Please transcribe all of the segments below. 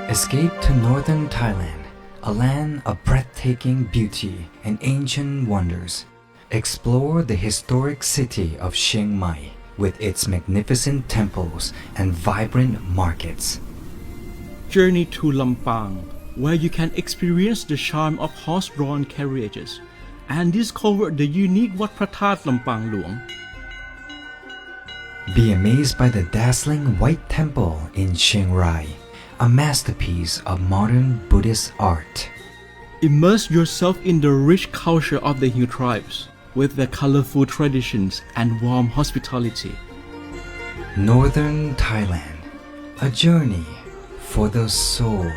Escape to northern Thailand, a land of breathtaking beauty and ancient wonders. Explore the historic city of Chiang Mai with its magnificent temples and vibrant markets. Journey to Lampang, where you can experience the charm of horse-drawn carriages and discover the unique Wat Phra That Lampang Luang. Be amazed by the dazzling White Temple in Chiang Rai, a masterpiece of modern Buddhist art. Immerse yourself in the rich culture of the Hill tribes with their colorful traditions and warm hospitality. Northern Thailand, a journey for the soul.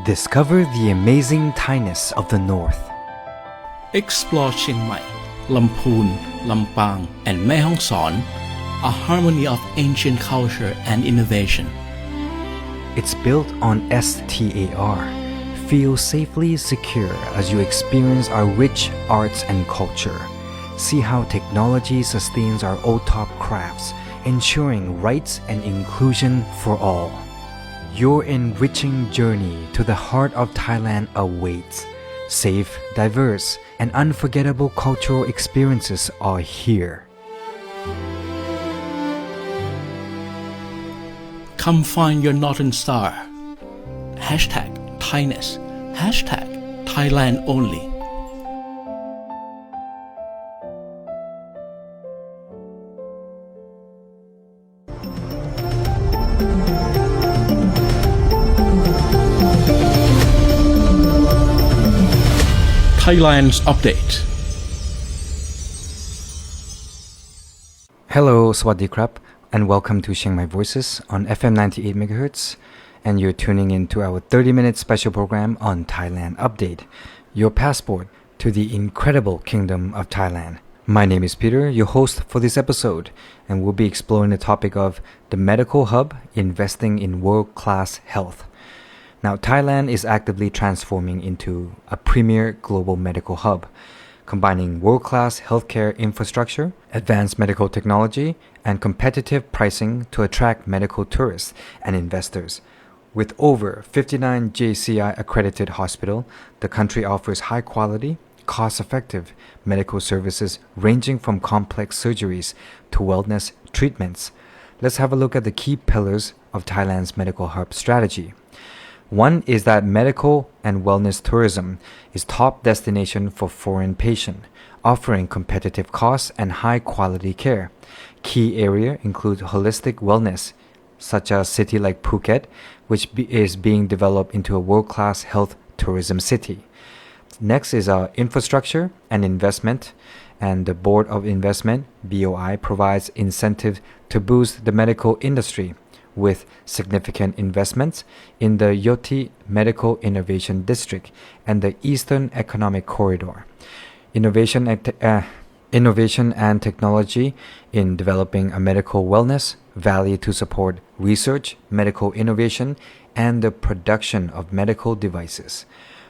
Discover the amazing Thainess of the North. Explore Chiang Mai, Lamphun, Lampang, and Mae Hong Son, a harmony of ancient culture and innovation. It's built on STAR. Feel safely secure as you experience our rich arts and culture. See how technology sustains our OTOP crafts, ensuring rights and inclusion for all. Your enriching journey to the heart of Thailand awaits. Safe, diverse, and unforgettable cultural experiences are here. Come find your Northern Star. Hashtag Thainess. Hashtag Thailand Only. Thailand's update. Hello, Swadee Krap, and welcome to Chiang Mai Voices on FM 98 MHz. And you're tuning in to our 30-minute special program on Thailand Update, your passport to the incredible kingdom of Thailand. My name is Peter, your host for this episode, and we'll be exploring the topic of the medical hub investing in world-class health. Now, Thailand is actively transforming into a premier global medical hub, combining world-class healthcare infrastructure, advanced medical technology, and competitive pricing to attract medical tourists and investors. With over 59 JCI accredited hospitals, the country offers high-quality, cost-effective medical services ranging from complex surgeries to wellness treatments. Let's have a look at the key pillars of Thailand's medical hub strategy. One is that medical and wellness tourism is top destination for foreign patients, offering competitive costs and high-quality care. Key area include holistic wellness, such as city like Phuket, which is being developed into a world-class health tourism city. Next is our infrastructure and investment, and the Board of Investment, BOI, provides incentives to boost the medical industry with significant investments in the Yoti Medical Innovation District and the Eastern Economic Corridor. Innovation and technology in developing a medical wellness valley to support research, medical innovation, and the production of medical devices.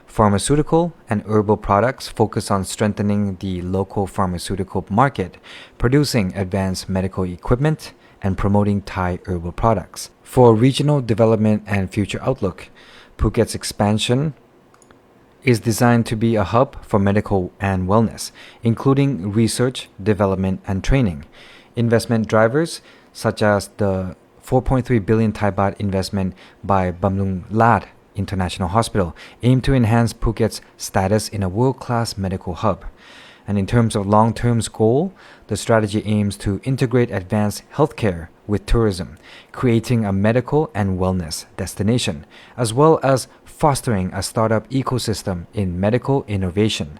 Pharmaceutical and herbal products focus on strengthening the local pharmaceutical market, producing advanced medical equipment, and promoting Thai herbal products. For regional development and future outlook, Phuket's expansion is designed to be a hub for medical and wellness, including research, development, and training. Investment drivers, such as the 4.3 billion Thai baht investment by Bamlung Lat International Hospital, aim to enhance Phuket's status in a world-class medical hub. And in terms of long-term goal, the strategy aims to integrate advanced healthcare with tourism, creating a medical and wellness destination, as well as fostering a startup ecosystem in medical innovation.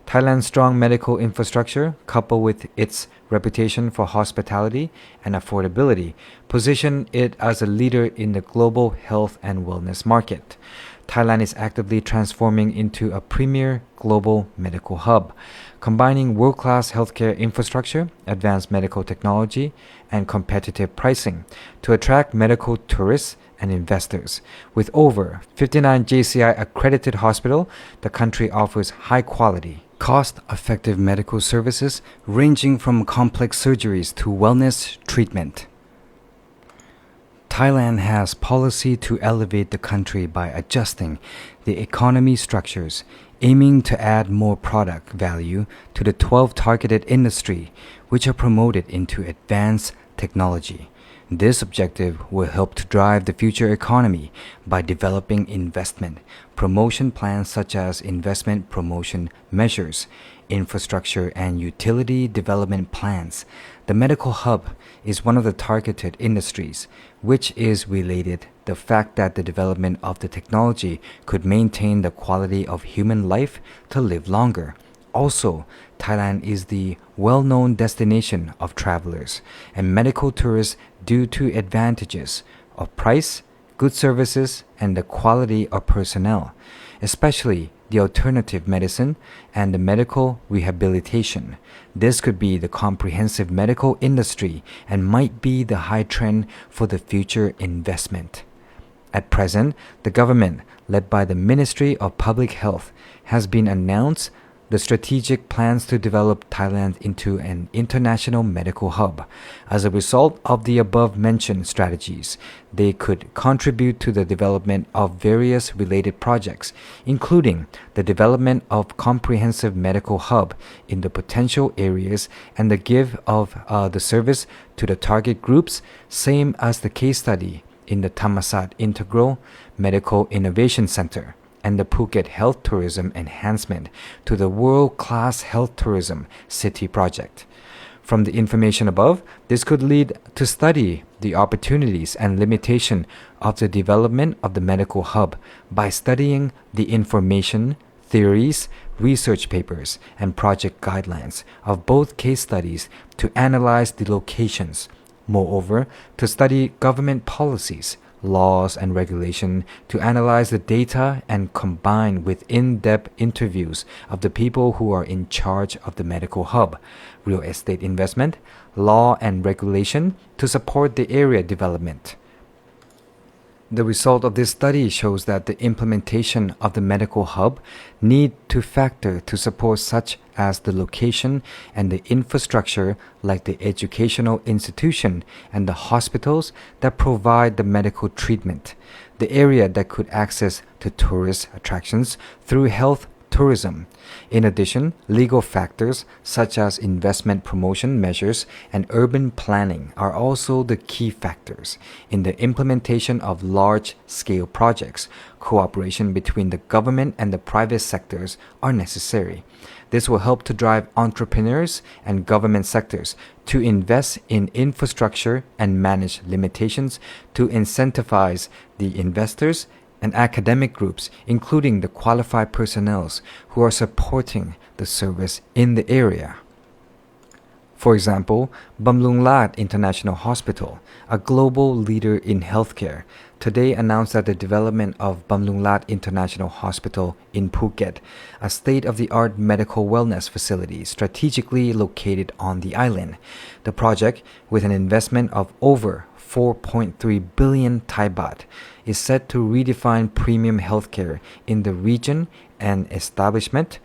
Thailand's strong medical infrastructure, coupled with its reputation for hospitality and affordability, position it as a leader in the global health and wellness market. Thailand is actively transforming into a premier global medical hub, combining world-class healthcare infrastructure, advanced medical technology, and competitive pricing to attract medical tourists and investors. With over 59 JCI accredited hospitals, the country offers high-quality, cost-effective medical services ranging from complex surgeries to wellness treatment. Thailand has policy to elevate the country by adjusting the economy structures, aiming to add more product value to the 12 targeted industries which are promoted into advanced technology. This objective will help to drive the future economy by developing investment promotion plans such as investment promotion measures, infrastructure and utility development plans. The medical hub is one of the targeted industries, which is related the fact that the development of the technology could maintain the quality of human life to live longer. Also, Thailand is the well-known destination of travelers and medical tourists due to advantages of price, good services, and the quality of personnel, especially the alternative medicine and the medical rehabilitation. This could be the comprehensive medical industry and might be the high trend for the future investment. At present, the government, led by the Ministry of Public Health, has been announced the strategic plans to develop Thailand into an international medical hub. As a result of the above-mentioned strategies, they could contribute to the development of various related projects, including the development of comprehensive medical hub in the potential areas and the give of the service to the target groups, same as the case study in the Thammasat Integral Medical Innovation Center and the Phuket Health Tourism Enhancement to the World-Class Health Tourism City Project. From the information above, this could lead to study the opportunities and limitation of the development of the medical hub by studying the information, theories, research papers, and project guidelines of both case studies to analyze the locations. Moreover, to study government policies, laws and regulation to analyze the data and combine with in-depth interviews of the people who are in charge of the medical hub, real estate investment, law and regulation to support the area development. The result of this study shows that the implementation of the medical hub need to factor to support such as the location and the infrastructure like the educational institution and the hospitals that provide the medical treatment, the area that could access to tourist attractions through health tourism. In addition, legal factors such as investment promotion measures and urban planning are also the key factors in the implementation of large-scale projects. Cooperation between the government and the private sectors are necessary. This will help to drive entrepreneurs and government sectors to invest in infrastructure and manage limitations to incentivize the investors and academic groups, including the qualified personnel who are supporting the service in the area. For example, Bamlung Lat International Hospital, a global leader in healthcare, today announced that the development of Bamlung Lat International Hospital in Phuket, a state-of-the-art medical wellness facility strategically located on the island. The project, with an investment of over 4.3 billion Thai baht, is set to redefine premium healthcare in the region and establishment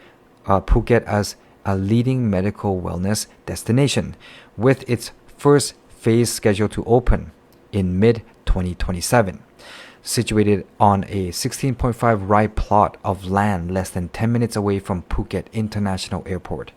Phuket as a leading medical wellness destination, with its first phase scheduled to open in mid-2027. Situated on a 16.5 rai plot of land less than 10 minutes away from Phuket International Airport,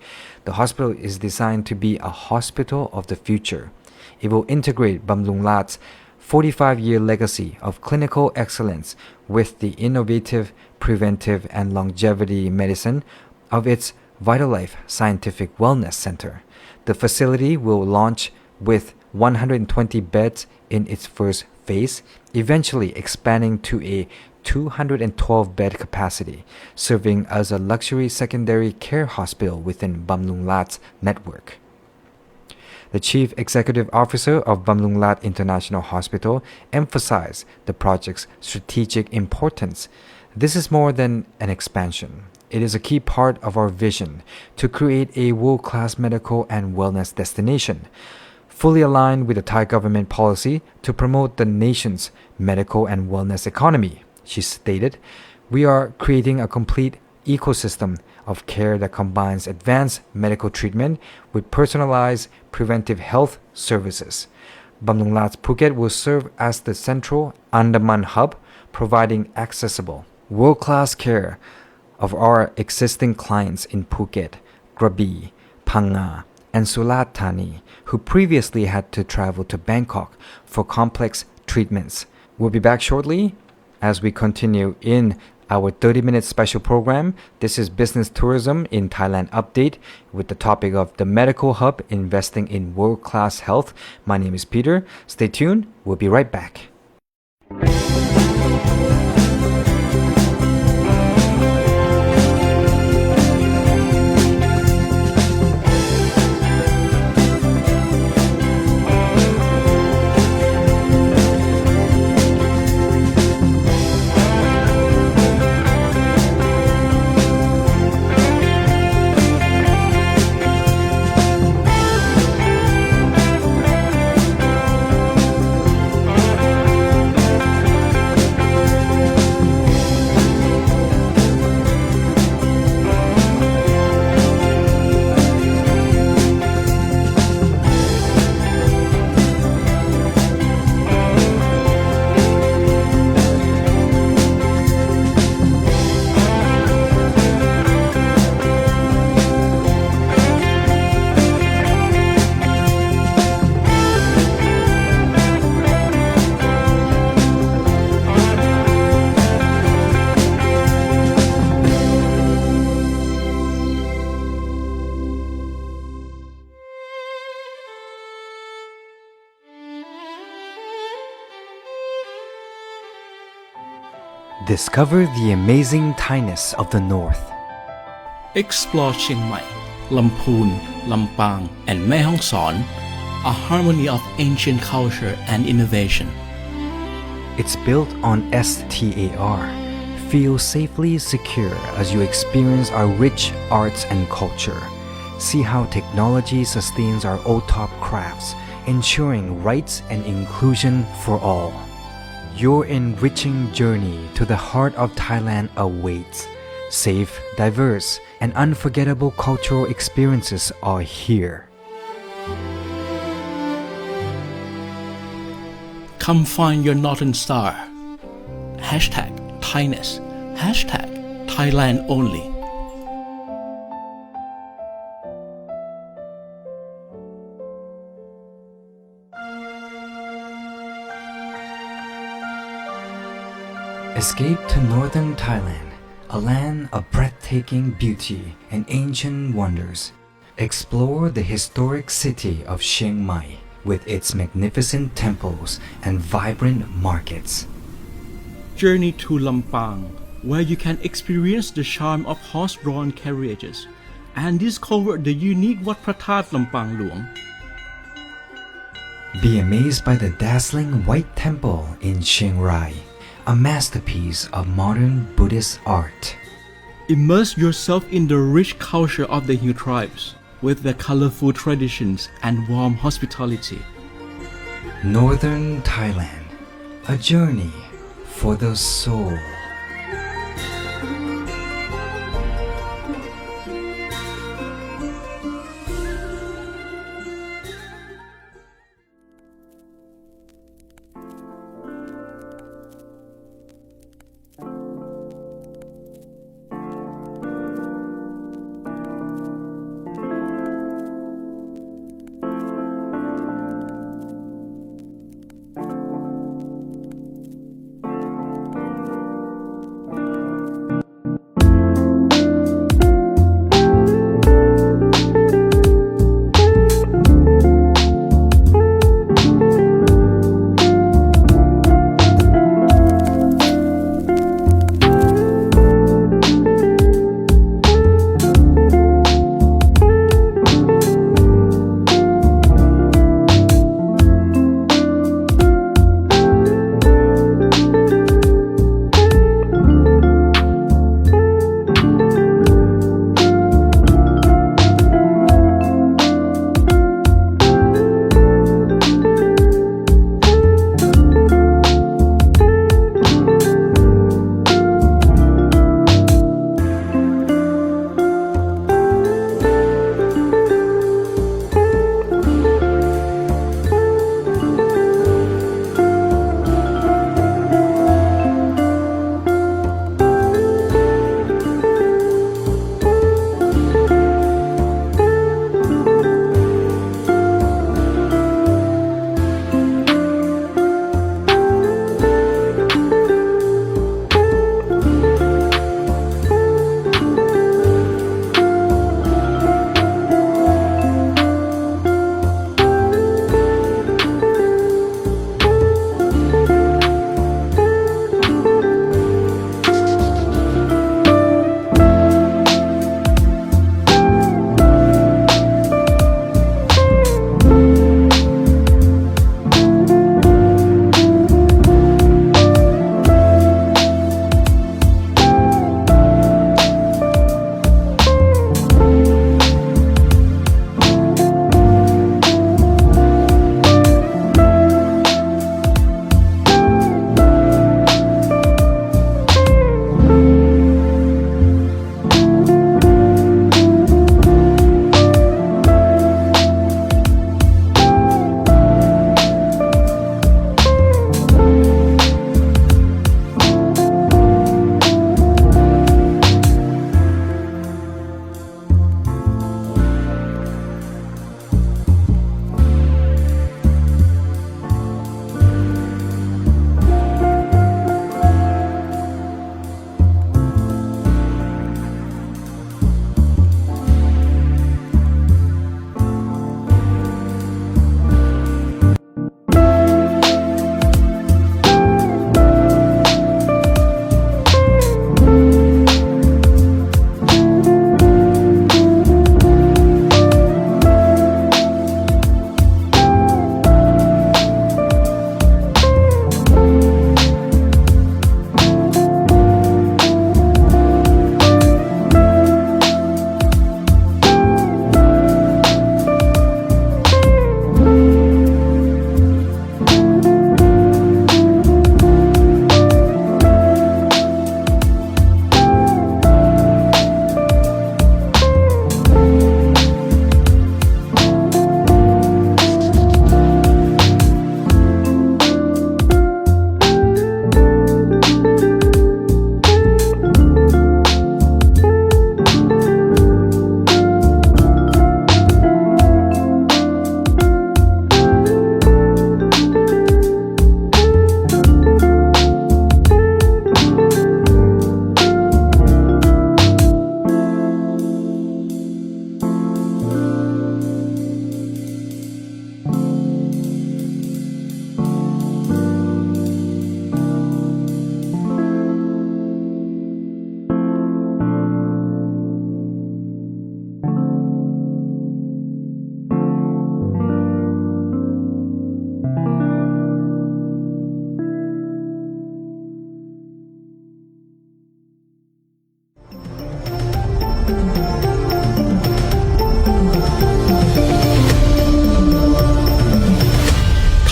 the hospital is designed to be a hospital of the future. It will integrate Bamlunglat's 45-year legacy of clinical excellence with the innovative, preventive, and longevity medicine of its VitalLife Scientific Wellness Center. The facility will launch with 120 beds in its first phase, eventually expanding to a 212-bed capacity, serving as a luxury secondary care hospital within Bamlunglat's network. The Chief Executive Officer of Bamlunglat International Hospital emphasized the project's strategic importance. This is more than an expansion. It is a key part of our vision to create a world-class medical and wellness destination, fully aligned with the Thai government policy to promote the nation's medical and wellness economy. She stated, "We are creating a complete ecosystem of care that combines advanced medical treatment with personalized preventive health services. Bamlunglat Phuket will serve as the central Andaman hub, providing accessible, world-class care of our existing clients in Phuket, Krabi, Phang Nga, and Surat Thani, who previously had to travel to Bangkok for complex treatments." We'll be back shortly as we continue in our 30-minute special program. This is Business Tourism in Thailand Update with the topic of the medical hub investing in world-class health. My name is Peter. Stay tuned. We'll be right back. Discover the amazing Thainess of the North. Explore Chiang Mai, Lamphun, Lampang, and Mae Hong Son, a harmony of ancient culture and innovation. It's built on STAR. Feel safely secure as you experience our rich arts and culture. See how technology sustains our OTOP crafts, ensuring rights and inclusion for all. Your enriching journey to the heart of Thailand awaits. Safe, diverse, and unforgettable cultural experiences are here. Come find your Northern Star. Hashtag Thainess. Hashtag Thailand Only. Escape to northern Thailand, a land of breathtaking beauty and ancient wonders. Explore the historic city of Chiang Mai with its magnificent temples and vibrant markets. Journey to Lampang, where you can experience the charm of horse-drawn carriages and discover the unique Wat Phra That Lampang Luang. Be amazed by the dazzling White Temple in Chiang Rai, a masterpiece of modern Buddhist art. Immerse yourself in the rich culture of the Hill tribes with their colorful traditions and warm hospitality. Northern Thailand, a journey for the soul.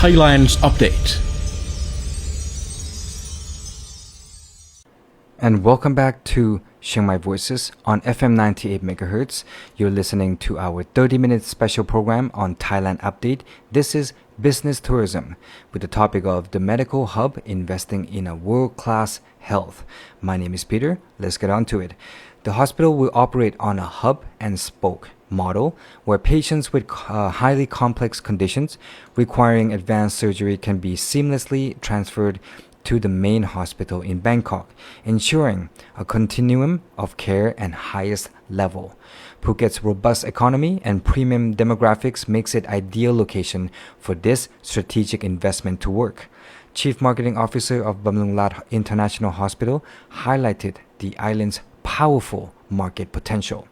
Thailand's update. And welcome back to Chiang Mai Voices on FM 98 MHz. You're listening to our 30-minute special program on Thailand Update. This is Business Tourism with the topic of the Medical Hub investing in a world-class health. My name is Peter. Let's get on to it. The hospital will operate on a hub and spoke model where patients with highly complex conditions requiring advanced surgery can be seamlessly transferred to the main hospital in Bangkok, ensuring a continuum of care and highest level. Phuket's robust economy and premium demographics makes it ideal location for this strategic investment to work. Chief Marketing Officer of Bamlunglat International Hospital highlighted the island's powerful market potential.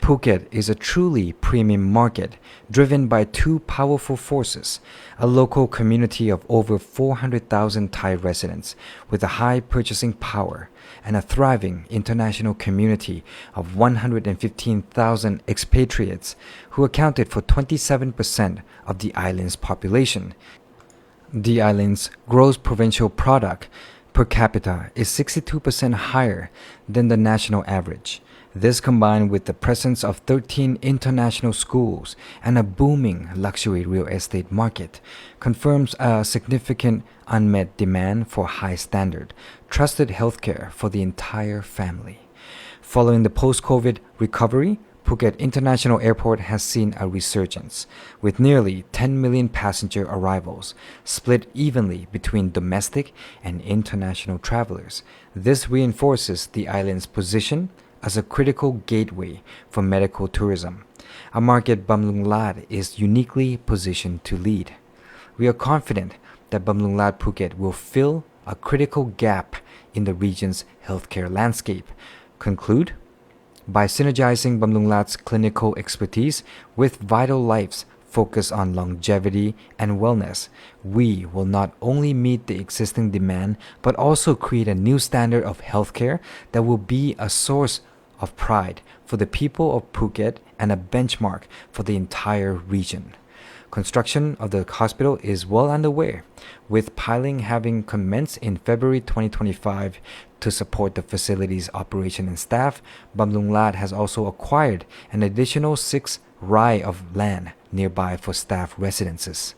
Phuket is a truly premium market driven by two powerful forces: a local community of over 400,000 Thai residents with a high purchasing power and a thriving international community of 115,000 expatriates who accounted for 27% of the island's population. The island's gross provincial product per capita is 62% higher than the national average. This, combined with the presence of 13 international schools and a booming luxury real estate market, confirms a significant unmet demand for high standard, trusted healthcare for the entire family. Following the post-COVID recovery, Phuket International Airport has seen a resurgence, with nearly 10 million passenger arrivals, split evenly between domestic and international travelers. This reinforces the island's position as a critical gateway for medical tourism, a market Bamlunglat is uniquely positioned to lead. We are confident that Bamlunglat Phuket will fill a critical gap in the region's healthcare landscape. Conclude, by synergizing Bamlunglat's clinical expertise with Vital Life's focus on longevity and wellness, we will not only meet the existing demand but also create a new standard of healthcare that will be a source of pride for the people of Phuket and a benchmark for the entire region. Construction of the hospital is well underway, with piling having commenced in February 2025 to support the facility's operation and staff. Bamlunglat has also acquired an additional 6 rai of land nearby for staff residences.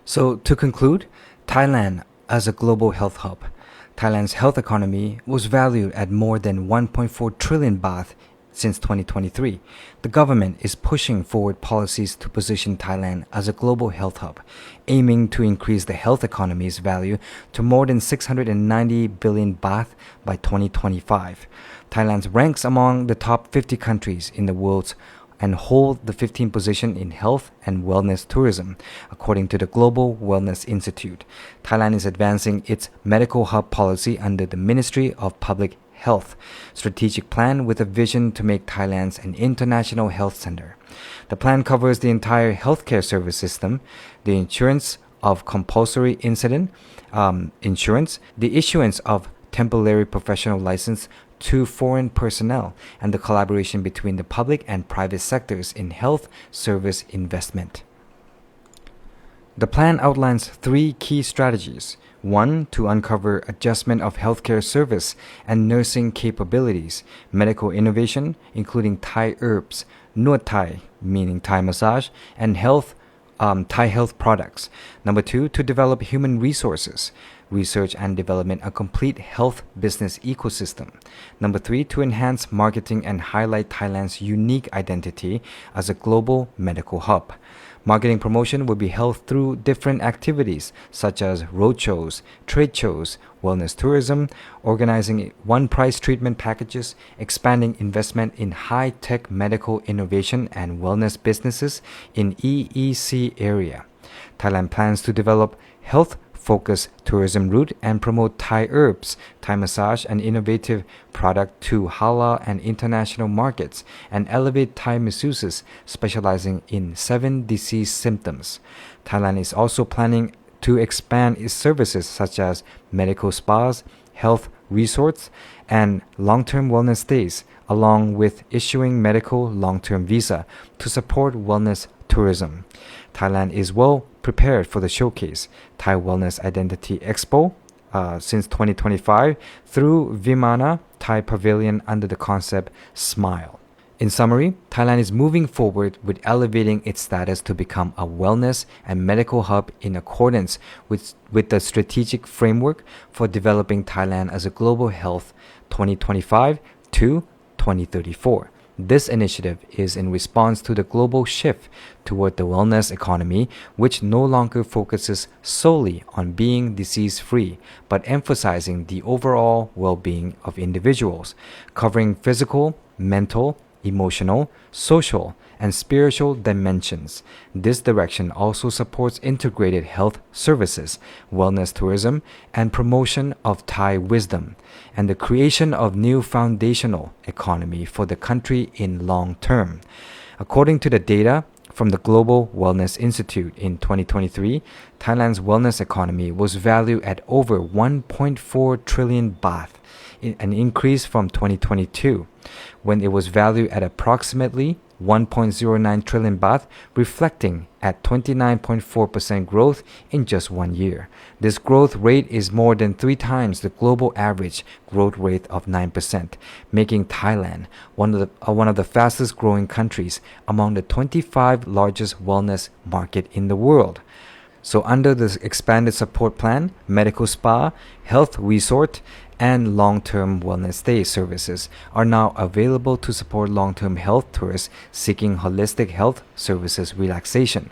So to conclude, Thailand as a global health hub. Thailand's health economy was valued at more than 1.4 trillion baht since 2023. The government is pushing forward policies to position Thailand as a global health hub, aiming to increase the health economy's value to more than 690 billion baht by 2025. Thailand ranks among the top 50 countries in the world and hold the 15th position in health and wellness tourism, according to the Global Wellness Institute. Thailand is advancing its medical hub policy under the Ministry of Public Health strategic plan with a vision to make Thailand an international health center. The plan covers the entire healthcare service system, the insurance of compulsory incident insurance, the issuance of temporary professional license to foreign personnel, and the collaboration between the public and private sectors in health service investment. The plan outlines 3 key strategies. 1. To uncover adjustment of healthcare service and nursing capabilities, medical innovation, including Thai herbs, Nuot Thai, meaning Thai massage, and Thai health products. Number 2. To develop human resources, research and development, a complete health business ecosystem. Number 3. To enhance marketing and highlight Thailand's unique identity as a global medical hub. Marketing promotion will be held through different activities such as roadshows, trade shows, wellness tourism, organizing one-price treatment packages, expanding investment in high-tech medical innovation and wellness businesses in EEC area. Thailand plans to develop health-focused tourism route and promote Thai herbs, Thai massage, and innovative product to halal and international markets, and elevate Thai masseuses specializing in 7 disease symptoms. Thailand is also planning to expand its services such as medical spas, health resorts, and long-term wellness stays, along with issuing medical long-term visa to support wellness tourism. Thailand is well prepared for the showcase, Thai Wellness Identity Expo, since 2025 through Vimana Thai Pavilion under the concept Smile. In summary, Thailand is moving forward with elevating its status to become a wellness and medical hub in accordance with the strategic framework for developing Thailand as a global health 2025 to 2034. This initiative is in response to the global shift toward the wellness economy, which no longer focuses solely on being disease-free, but emphasizing the overall well-being of individuals, covering physical, mental, emotional, social, and spiritual dimensions. This direction also supports integrated health services, wellness tourism, and promotion of Thai wisdom, and the creation of new foundational economy for the country in long term. According to the data from the Global Wellness Institute in 2023, Thailand's wellness economy was valued at over 1.4 trillion baht, an increase from 2022, when it was valued at approximately 1.09 trillion baht, reflecting at 29.4% growth in just 1 year. This growth rate is more than 3 times the global average growth rate of 9%, making Thailand one of the fastest growing countries among the 25 largest wellness market in the world. So under this expanded support plan, medical spa, health resort, and long-term wellness stay services are now available to support long-term health tourists seeking holistic health services relaxation.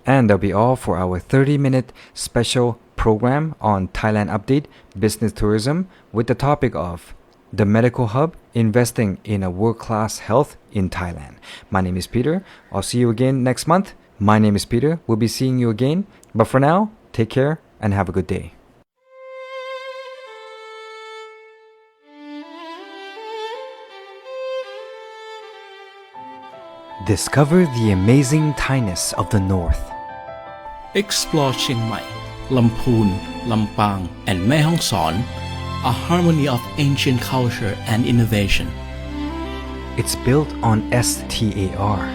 And that'll be all for our 30-minute special program on Thailand Update Business Tourism with the topic of the Medical Hub, investing in a world-class health in Thailand. My name is Peter. I'll see you again next month. My name is Peter. We'll be seeing you again. But for now, take care and have a good day. Discover the amazing Thainess of the North. Explore Chiang Mai, Lamphun, Lampang, and Mae Hong Son, a harmony of ancient culture and innovation. It's built on STAR.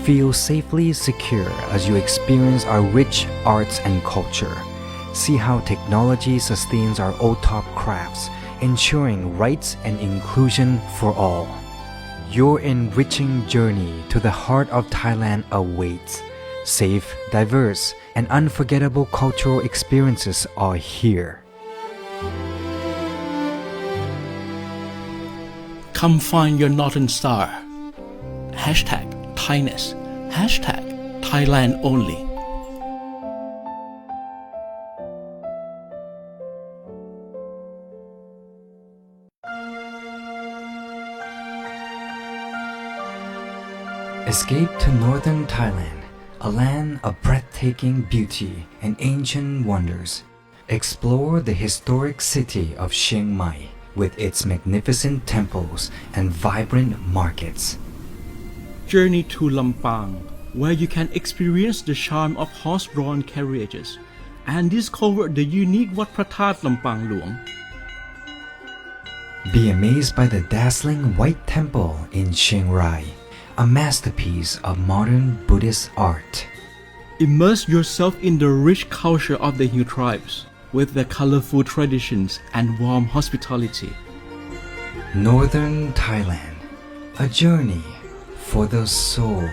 Feel safely secure as you experience our rich arts and culture. See how technology sustains our OTOP crafts, ensuring rights and inclusion for all. Your enriching journey to the heart of Thailand awaits. Safe, diverse, and unforgettable cultural experiences are here. Come find your Northern Star. Hashtag Thainess. Hashtag Thailand Only. Escape to northern Thailand, a land of breathtaking beauty and ancient wonders. Explore the historic city of Chiang Mai with its magnificent temples and vibrant markets. Journey to Lampang, where you can experience the charm of horse-drawn carriages and discover the unique Wat Phra That Lampang Luang. Be amazed by the dazzling White Temple in Chiang Rai, a masterpiece of modern Buddhist art. Immerse yourself in the rich culture of the Hill tribes with their colorful traditions and warm hospitality. Northern Thailand, a journey for the soul.